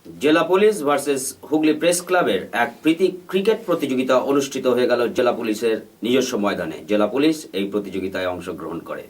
জেলা police versus Hooghly press ক্লাবের এক প্রীতি ক্রিকেট প্রতিযোগিতা অনুষ্ঠিত হয়ে গেল জেলা পুলিশের নিজস্ব ময়দানে। জেলা পুলিশ এই প্রতিযোগিতায় অংশগ্রহণ করে।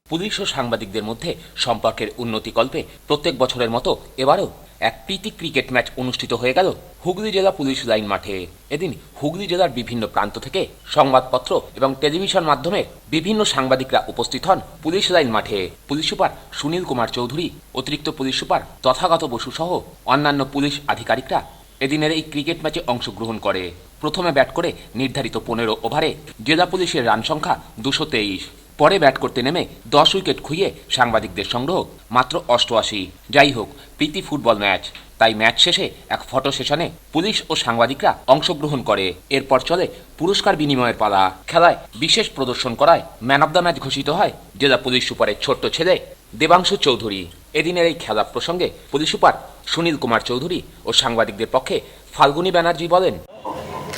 পুলিশ ও সাংবাদিকদের মধ্যে সম্পর্কের উন্নতিকল্পে প্রত্যেক বছরের মতো এবারও এক প্রীতি ক্রিকেট ম্যাচ অনুষ্ঠিত হয়ে গেল হুগলি জেলা পুলিশ লাইন মাঠে। এদিন হুগলি জেলার বিভিন্ন প্রান্ত থেকে সংবাদপত্র এবং টেলিভিশন মাধ্যমে বিভিন্ন সাংবাদিকরা উপস্থিত হন পুলিশ লাইন মাঠে। পুলিশ সুপার সুনীল কুমার চৌধুরী, অতিরিক্ত পুলিশ সুপার তথাগত বসু সহ অন্যান্য পুলিশ আধিকারিকরা এদিনের এই ক্রিকেট ম্যাচে অংশগ্রহণ করে। প্রথমে ব্যাট করে নির্ধারিত 15 ওভারে জেলা পুলিশের রান সংখ্যা 223। পরে ব্যাট করতে নেমে 10 উইকেট খুইয়ে সাংবাদিকদের সংগ্রহ মাত্র 88। যাই হোক, প্রীতি ফুটবল ম্যাচ, তাই ম্যাচ শেষে এক ফটো সেশনে পুলিশ ও সাংবাদিকরা অংশগ্রহণ করে। এরপর চলে পুরস্কার বিনিময়ের পালা। খেলায় বিশেষ প্রদর্শন করায় ম্যান অব দ্য ম্যাচ ঘোষিত হয় জেলা পুলিশ সুপারের ছোট্ট ছেলে দেবাংশু চৌধুরী। এদিনের এই খেলা প্রসঙ্গে পুলিশ সুপার সুনীল কুমার চৌধুরী ও সাংবাদিকদের পক্ষে ফাল্গুনী ব্যানার্জি বলেন,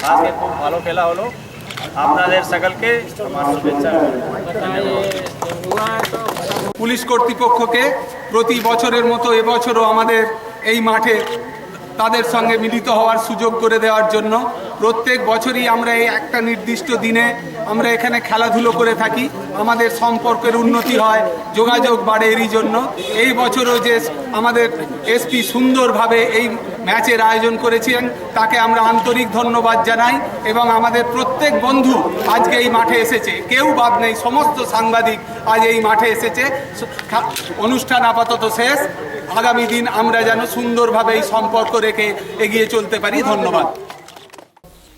আজকে খুব ভালো খেলা হলো, আপনাদের সকলকে আমার শুভেচ্ছা। পুলিশ কর্তৃপক্ষকে প্রতি বছরের মতো এবছরও আমাদের এই মাঠে তাদের সঙ্গে মিলিত হওয়ার সুযোগ করে দেওয়ার জন্য প্রত্যেক বছরই আমরা এই একটা নির্দিষ্ট দিনে আমরা এখানে খেলাধুলো করে থাকি। আমাদের সম্পর্কের উন্নতি হয়, যোগাযোগ বাড়ে। এরই জন্য এই বছরও যে আমাদের এসপি সুন্দরভাবে এই ম্যাচের আয়োজন করেছেন তাকে আমরা আন্তরিক ধন্যবাদ জানাই। এবং আমাদের প্রত্যেক বন্ধু আজকে এই মাঠে এসেছে, কেউ বাদ নেই, সমস্ত সাংবাদিক আজ এই মাঠে এসেছে। অনুষ্ঠান আপাতত শেষ, আগামী দিন আমরা যেন সুন্দরভাবে এই সম্পর্ক রেখে এগিয়ে চলতে পারি। ধন্যবাদ।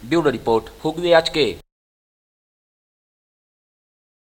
ব্যুরো রিপোর্ট, হুগলি আজকে।